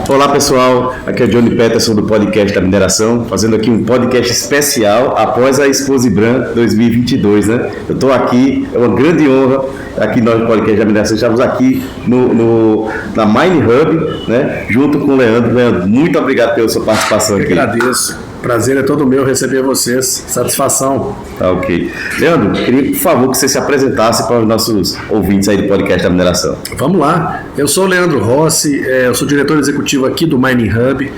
Olá pessoal, aqui é o Johnny Peterson do podcast da mineração, fazendo aqui um podcast especial após a Expo Zibram 2022, né? Eu estou aqui, é uma grande honra, aqui nós do podcast da mineração, estamos aqui na Mine Hub, né? Junto com o Leandro. Leandro, muito obrigado pela sua participação aqui. Eu agradeço. Prazer é todo meu receber vocês. Satisfação. Tá, ok. Leandro, queria, por favor, que você se apresentasse para os nossos ouvintes aí do podcast da mineração. Vamos lá. Eu sou o Leandro Rossi, eu sou diretor executivo aqui do Mining Hub.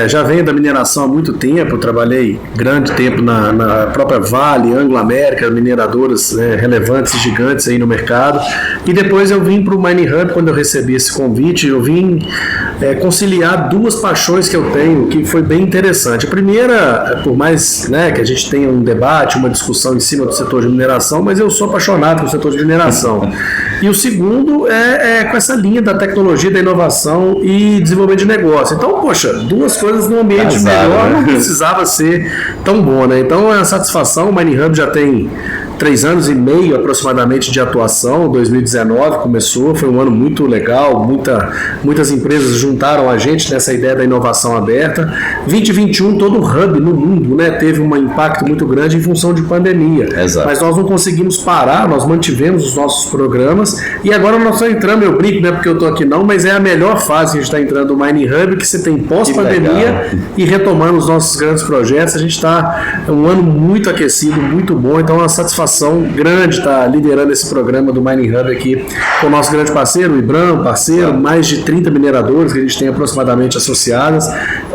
Já venho da mineração há muito tempo, trabalhei grande tempo na própria Vale, Anglo América, mineradoras relevantes e gigantes aí no mercado. E depois eu vim para o Mining Hub, quando eu recebi esse convite, eu vim conciliar duas paixões que eu tenho, que foi bem interessante. A primeira, por mais que a gente tenha um debate, uma discussão em cima do setor de mineração, mas eu sou apaixonado pelo setor de mineração. E o segundo é com essa linha da tecnologia, da inovação e desenvolvimento de negócio. Então, poxa, duas coisas num ambiente melhor não precisava ser tão bom, né? Então é uma satisfação. O Mining Hub já tem 3 anos e meio aproximadamente de atuação. 2019 começou, foi um ano muito legal, muitas empresas juntaram a gente nessa ideia da inovação aberta. 2021 todo o hub no mundo teve um impacto muito grande em função de pandemia. Exato. Mas nós não conseguimos parar, nós mantivemos os nossos programas e agora nós estamos entrando, eu brinco, não é porque eu estou aqui não, mas é a melhor fase que a gente está entrando no Mining Hub, que você tem pós-pandemia e retomando os nossos grandes projetos. A gente está um ano muito aquecido, muito bom, então é uma satisfação grande estar liderando esse programa do Mining Hub aqui com o nosso grande parceiro, o Ibram, parceiro, mais de 30 mineradoras que a gente tem aproximadamente associadas.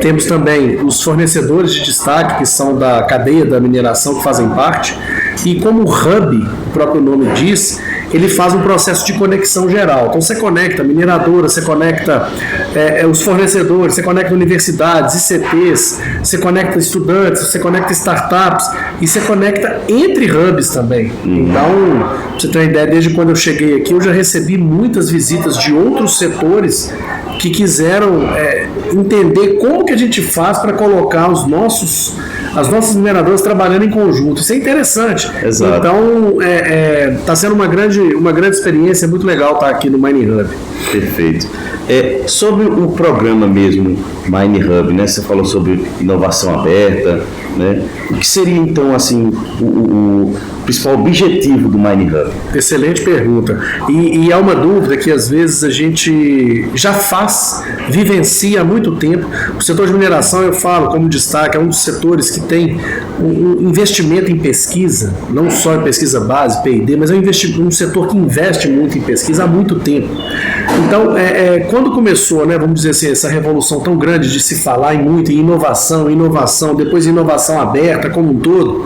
Temos também os fornecedores de destaque, que são da cadeia da mineração, que fazem parte. E como o Hub, o próprio nome diz, ele faz um processo de conexão geral. Então você conecta mineradoras, você conecta os fornecedores, você conecta universidades, ICTs, você conecta estudantes, você conecta startups e você conecta entre hubs também. Então, pra você ter uma ideia, desde quando eu cheguei aqui, eu já recebi muitas visitas de outros setores que quiseram entender como que a gente faz para colocar as nossas mineradoras trabalhando em conjunto. Isso é interessante. Exato. Então, está sendo uma grande experiência, muito legal estar aqui no Mining Hub. Perfeito. Sobre o programa mesmo, Mining Hub, né? Você falou sobre inovação aberta, né? O que seria então assim o principal objetivo do Mining Hub? Excelente pergunta. E há uma dúvida que às vezes a gente já vivencia há muito tempo. O setor de mineração, eu falo como destaque, é um dos setores que tem um investimento em pesquisa, não só em pesquisa base, P&D, mas é um setor que investe muito em pesquisa há muito tempo. Então, quando começou, vamos dizer assim, essa revolução tão grande de se falar muito em inovação, depois inovação aberta como um todo,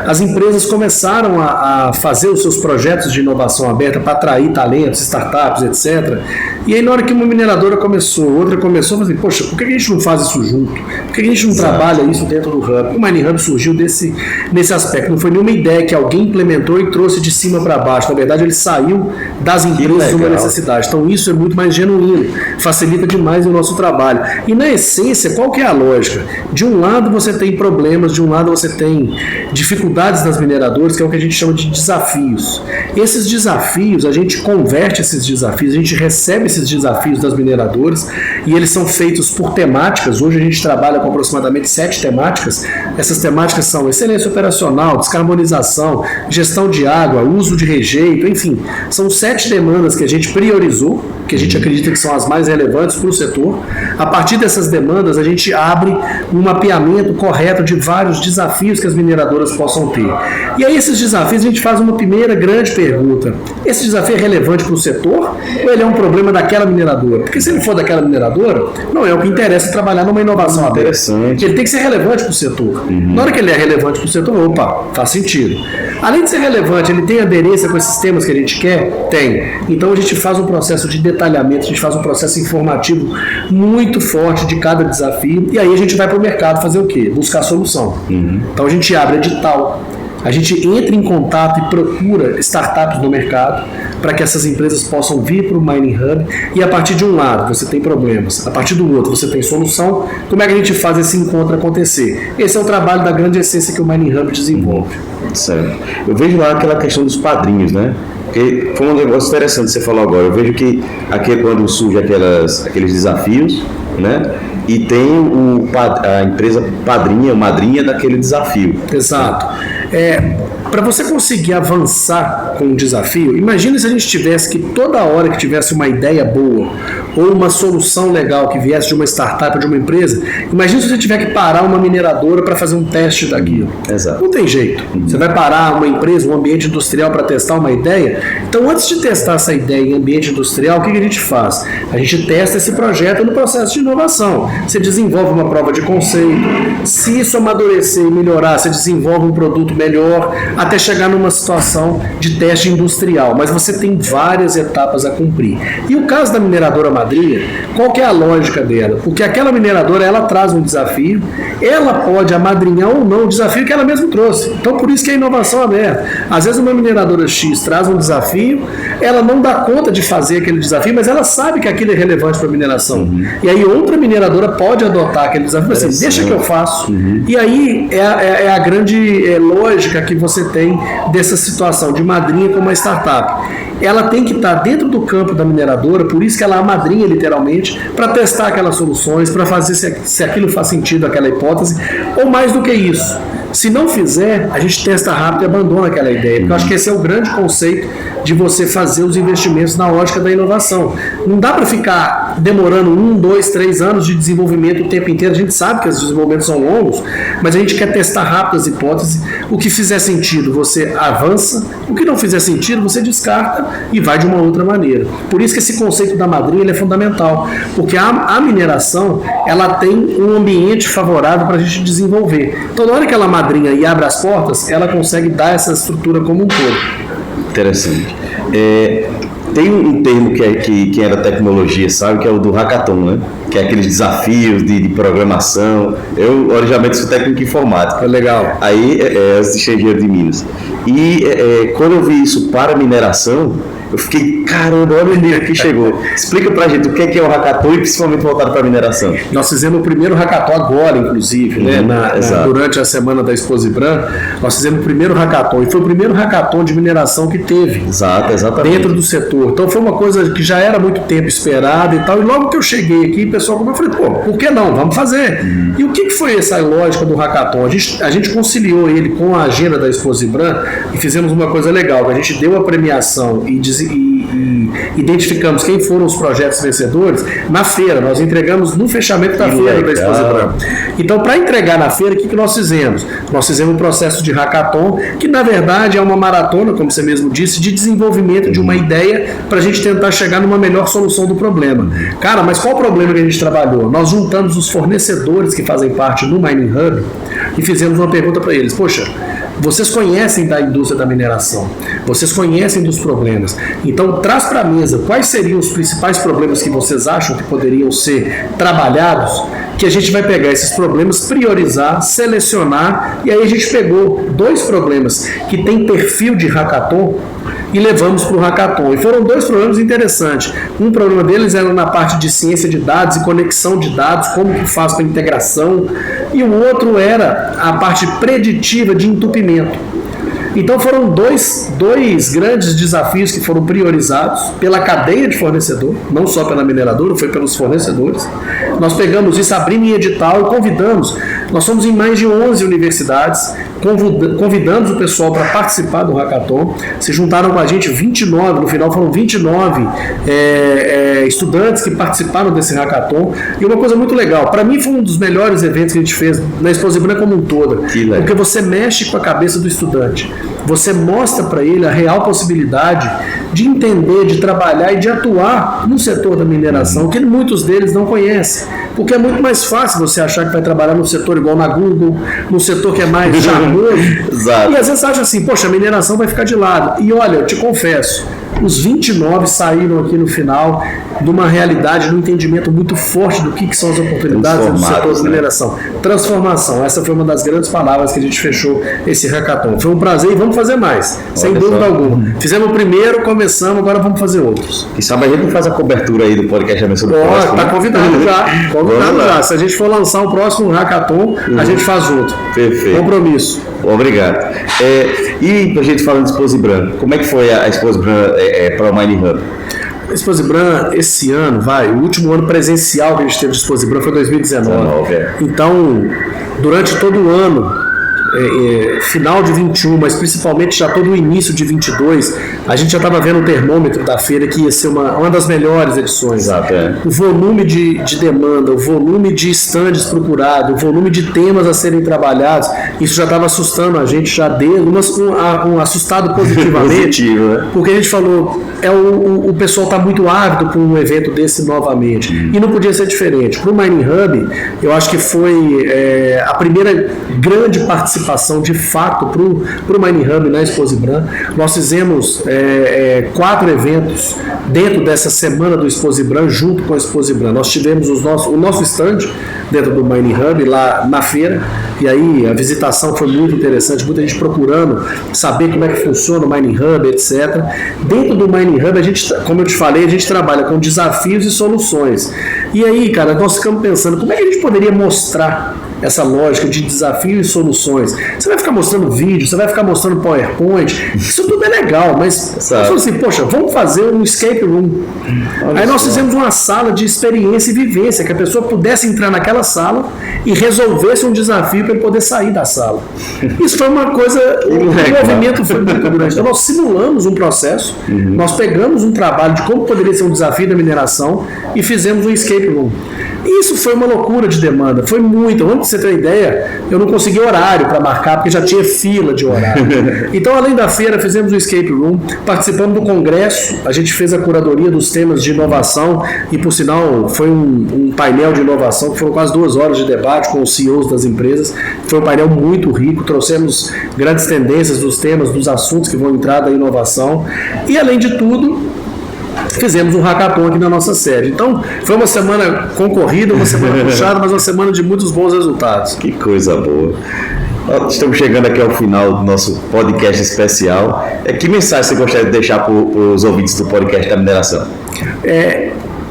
as empresas começaram a fazer os seus projetos de inovação aberta para atrair talentos, startups, etc. E aí, na hora que uma mineradora começou, outra começou, eu falei, poxa, por que a gente não faz isso junto? Por que a gente não trabalha isso dentro do Hub? O Mining Hub surgiu nesse aspecto. Não foi nenhuma ideia que alguém implementou e trouxe de cima para baixo. Na verdade, ele saiu das empresas de uma necessidade. Então, isso é muito mais genuíno, facilita demais o nosso trabalho. E, na essência, qual que é a lógica? De um lado, você tem problemas, de um lado, você tem dificuldades das mineradoras, que é o que a gente chama de desafios. Esses desafios, a gente converte esses desafios, a gente recebe esses desafios das mineradoras e eles são feitos por temáticas. Hoje a gente trabalha com aproximadamente 7 temáticas. Essas temáticas são excelência operacional, descarbonização, gestão de água, uso de rejeito, enfim, são 7 demandas que a gente priorizou, que a gente acredita que são as mais relevantes para o setor. A partir dessas demandas, a gente abre um mapeamento correto de vários desafios que as mineradoras possam ter. E aí, esses desafios, a gente faz uma primeira grande pergunta. Esse desafio é relevante para o setor ou ele é um problema daquela mineradora? Porque se ele for daquela mineradora, não é o que interessa trabalhar numa inovação aberta. Ele tem que ser relevante para o setor. Na hora que ele é relevante para o setor, opa, faz sentido. Além de ser relevante, ele tem aderência com esses temas que a gente quer? Tem. Então a gente faz um processo de detalhamento, a gente faz um processo informativo muito forte de cada desafio e aí a gente vai para o mercado fazer o quê? Buscar solução. Então a gente abre edital, a gente entra em contato e procura startups no mercado para que essas empresas possam vir para o Mining Hub e a partir de um lado você tem problemas, a partir do outro você tem solução. Como é que a gente faz esse encontro acontecer? Esse é o trabalho da grande essência que o Mining Hub desenvolve. Certo. Eu vejo lá aquela questão dos padrinhos, né? Porque foi um negócio interessante que você falou agora. Eu vejo que aqui quando surge aqueles desafios, né? E tem a empresa padrinha, madrinha daquele desafio. Exato. Para você conseguir avançar com um desafio, imagina se a gente tivesse que toda hora que tivesse uma ideia boa ou uma solução legal que viesse de uma startup ou de uma empresa, imagina se você tiver que parar uma mineradora para fazer um teste daquilo. Exato. Não tem jeito. Você vai parar uma empresa, um ambiente industrial para testar uma ideia. Então, antes de testar essa ideia em ambiente industrial, o que a gente faz? A gente testa esse projeto no processo de inovação. Você desenvolve uma prova de conceito. Se isso amadurecer e melhorar, você desenvolve um produto melhor até chegar numa situação de teste industrial. Mas você tem várias etapas a cumprir. E o caso da mineradora madrinha, qual que é a lógica dela? Porque aquela mineradora, ela traz um desafio, ela pode amadrinhar ou não o desafio que ela mesma trouxe. Então, por isso que a inovação é aberta. Às vezes uma mineradora X traz um desafio, ela não dá conta de fazer aquele desafio, mas ela sabe que aquilo é relevante para a mineração. E aí outra mineradora pode adotar aquele desafio, assim, deixa que eu faço. E aí é a grande lógica que você tem dessa situação de madrinha com uma startup. Ela tem que estar dentro do campo da mineradora, por isso que ela amadrinha literalmente, para testar aquelas soluções, para fazer se aquilo faz sentido, aquela hipótese, ou mais do que isso. Se não fizer, a gente testa rápido e abandona aquela ideia. Porque eu acho que esse é o grande conceito de você fazer os investimentos na ótica da inovação. Não dá para ficar demorando 1, 2, 3 anos de desenvolvimento o tempo inteiro. A gente sabe que os desenvolvimentos são longos, mas a gente quer testar rápido as hipóteses. O que fizer sentido, você avança. O que não fizer sentido, você descarta e vai de uma outra maneira. Por isso que esse conceito da madrinha ele é fundamental. Porque a mineração ela tem um ambiente favorável para a gente desenvolver. Então, na hora que ela madrinha e abre as portas, ela consegue dar essa estrutura como um todo. Interessante. Tem um termo que era tecnologia, sabe? Que é o do hackathon, né? Que é aqueles desafios de programação. Eu, originalmente, sou técnico em informática. É legal. Aí, eu sou engenheiro de Minas. E quando eu vi isso para mineração, eu fiquei, caramba, olha o nível que chegou. Explica pra gente o que é o hackathon e principalmente voltado para mineração. Nós fizemos o primeiro hackathon agora, inclusive, né? Durante a semana da Exposibran, nós fizemos o primeiro hackathon. E foi o primeiro hackathon de mineração que teve. Exatamente. Dentro do setor. Então foi uma coisa que já era muito tempo esperada e tal. E logo que eu cheguei aqui, o pessoal eu falei, pô, por que não? Vamos fazer. E o que foi essa lógica do hackathon? A gente conciliou ele com a agenda da Exposibran e fizemos uma coisa legal, que a gente deu a premiação e identificamos quem foram os projetos vencedores na feira. Nós entregamos no fechamento da feira da Exposibran. Então, para entregar na feira, o que nós fizemos? Nós fizemos um processo de hackathon, que na verdade é uma maratona, como você mesmo disse, de desenvolvimento de uma ideia para a gente tentar chegar numa melhor solução do problema. Cara, mas qual o problema que a gente trabalhou? Nós juntamos os fornecedores que fazem parte do Mining Hub e fizemos uma pergunta para eles. Poxa, vocês conhecem da indústria da mineração, vocês conhecem dos problemas, então traz para a mesa quais seriam os principais problemas que vocês acham que poderiam ser trabalhados, que a gente vai pegar esses problemas, priorizar, selecionar, e aí a gente pegou 2 problemas que tem perfil de hackathon e levamos para o hackathon. E foram 2 problemas interessantes. Um problema deles era na parte de ciência de dados e conexão de dados, como que faz para integração, e o outro era a parte preditiva de entupimento. Então foram dois grandes desafios que foram priorizados pela cadeia de fornecedor, não só pela mineradora, foi pelos fornecedores. Nós pegamos isso, abrimos em edital e convidamos. Nós somos em mais de 11 universidades, convidamos o pessoal para participar do hackathon. Se juntaram com a gente 29, no final foram 29 estudantes que participaram desse hackathon. E uma coisa muito legal, para mim foi um dos melhores eventos que a gente fez na Exposibran como um todo, porque você mexe com a cabeça do estudante. Você mostra para ele a real possibilidade de entender, de trabalhar e de atuar no setor da mineração, que muitos deles não conhecem. Porque é muito mais fácil você achar que vai trabalhar no setor igual na Google, no setor que é mais charmoso. Exato. E às vezes você acha assim, poxa, a mineração vai ficar de lado. E olha, eu te confesso, os 29 saíram aqui no final de uma realidade, de um entendimento muito forte do que são as oportunidades do setor da mineração. Transformação, essa foi uma das grandes palavras que a gente fechou esse hackathon. Foi um prazer e vamos fazer mais, sem dúvida alguma. Fizemos o primeiro, começamos, agora vamos fazer outros. E sabe, a gente faz a cobertura aí do podcast também sobre o próximo. Está convidado já. Convidado já. Se a gente for lançar o próximo hackathon, a gente faz outro. Perfeito. Compromisso. Obrigado. E pra gente falando de Exposibran, como é que foi a Exposibran para o Mining Hub? A Exposibran, esse ano, o último ano presencial que a gente teve de Exposibran foi 2019. Então, durante todo o ano, final de 21, mas principalmente já todo o início de 22, a gente já estava vendo o termômetro da feira que ia ser uma das melhores edições. Exato, O volume de demanda, o volume de estandes procurados, o volume de temas a serem trabalhados, isso já estava assustando a gente, já deu um assustado positivamente. Positivo, né? Porque a gente falou, o pessoal está muito ávido para um evento desse novamente. E não podia ser diferente. Para o Mining Hub, eu acho que foi a primeira grande participação de fato para o Mining Hub na Exposibran. Nós fizemos 4 eventos dentro dessa semana do Exposibran, junto com a Exposibran. Nós tivemos o nosso stand dentro do Mining Hub, lá na feira, e aí a visitação foi muito interessante, muita gente procurando saber como é que funciona o Mining Hub, etc. Dentro do Mining Hub, a gente, como eu te falei, a gente trabalha com desafios e soluções. E aí, cara, nós ficamos pensando, como é que a gente poderia mostrar essa lógica de desafio e soluções? Você vai ficar mostrando vídeo, você vai ficar mostrando PowerPoint, isso tudo é legal, mas nós falamos assim, poxa, vamos fazer um escape room. Aí nós fizemos uma sala de experiência e vivência, que a pessoa pudesse entrar naquela sala e resolvesse um desafio para ele poder sair da sala. Isso foi uma coisa, o movimento foi muito grande. Então nós simulamos um processo, nós pegamos um trabalho de como poderia ser um desafio da mineração e fizemos um escape room. Isso foi uma loucura de demanda, foi muito. Antes de você ter uma ideia, eu não consegui horário para marcar, porque já tinha fila de horário. Então, além da feira, fizemos o escape room, participamos do congresso, a gente fez a curadoria dos temas de inovação e, por sinal, foi um painel de inovação que foram quase 2 horas de debate com os CEOs das empresas. Foi um painel muito rico, trouxemos grandes tendências dos temas, dos assuntos que vão entrar da inovação e, além de tudo, fizemos um hackathon aqui na nossa sede. Então, foi uma semana concorrida, uma semana puxada, mas uma semana de muitos bons resultados. Que coisa boa. Estamos chegando aqui ao final do nosso podcast especial. Que mensagem você gostaria de deixar para os ouvintes do podcast da mineração?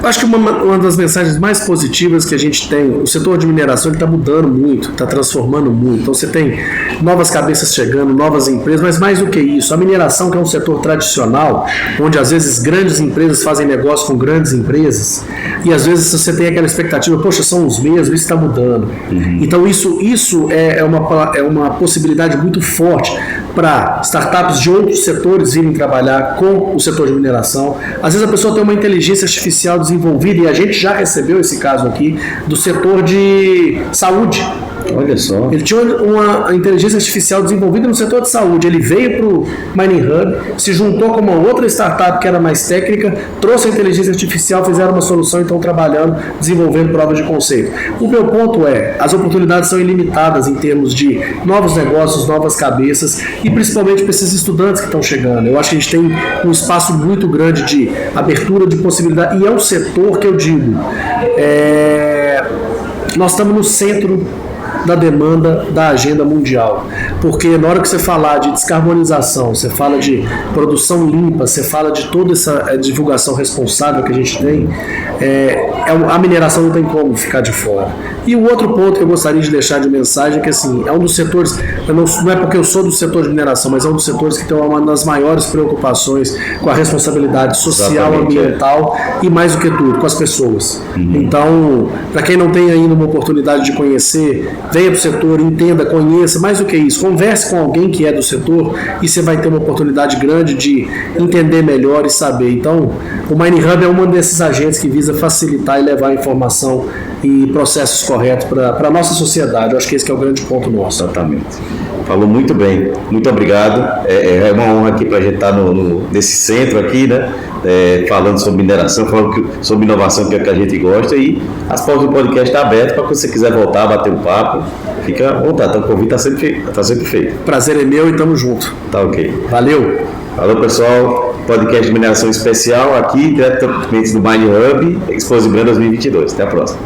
Acho que uma das mensagens mais positivas que a gente tem, o setor de mineração está mudando muito, está transformando muito. Então você tem novas cabeças chegando, novas empresas, mas mais do que isso, a mineração, que é um setor tradicional, onde às vezes grandes empresas fazem negócio com grandes empresas, e às vezes você tem aquela expectativa, poxa, são os mesmos, isso está mudando. Então isso é uma possibilidade muito forte para startups de outros setores virem trabalhar com o setor de mineração. Às vezes a pessoa tem uma inteligência artificial desenvolvida, e a gente já recebeu esse caso aqui, do setor de saúde. Olha só. Ele tinha uma inteligência artificial desenvolvida no setor de saúde. Ele veio para o Mining Hub, se juntou com uma outra startup que era mais técnica, trouxe a inteligência artificial, fizeram uma solução e estão trabalhando, desenvolvendo provas de conceito. O meu ponto as oportunidades são ilimitadas em termos de novos negócios, novas cabeças, e principalmente para esses estudantes que estão chegando. Eu acho que a gente tem um espaço muito grande de abertura de possibilidade, e é um setor que eu digo, nós estamos no centro da demanda da agenda mundial, porque na hora que você falar de descarbonização, você fala de produção limpa, você fala de toda essa divulgação responsável que a gente tem, a mineração não tem como ficar de fora. E o outro ponto que eu gostaria de deixar de mensagem é que, assim, é um dos setores, não é porque eu sou do setor de mineração, mas é um dos setores que tem uma das maiores preocupações com a responsabilidade social, ambiental e, mais do que tudo, com as pessoas. Então, para quem não tem ainda uma oportunidade de conhecer, venha para o setor, entenda, conheça, mais do que isso, converse com alguém que é do setor e você vai ter uma oportunidade grande de entender melhor e saber. Então, o Mining Hub é um desses agentes que visa facilitar e levar a informação e processos corretos para a nossa sociedade. Eu acho que esse que é o grande ponto nosso. Exatamente. Falou muito bem. Muito obrigado. É uma honra aqui para a gente estar nesse centro aqui, né? Falando sobre mineração, falando sobre inovação, que é o que a gente gosta, e as portas do podcast estão abertas para quando você quiser voltar, bater um papo, fica à vontade. Então o convite está sempre feito. Prazer é meu e tamo junto. Tá ok. Valeu. Falou, pessoal. Podcast de mineração especial aqui, diretamente do Mining Hub, Exposibran 2022. Até a próxima.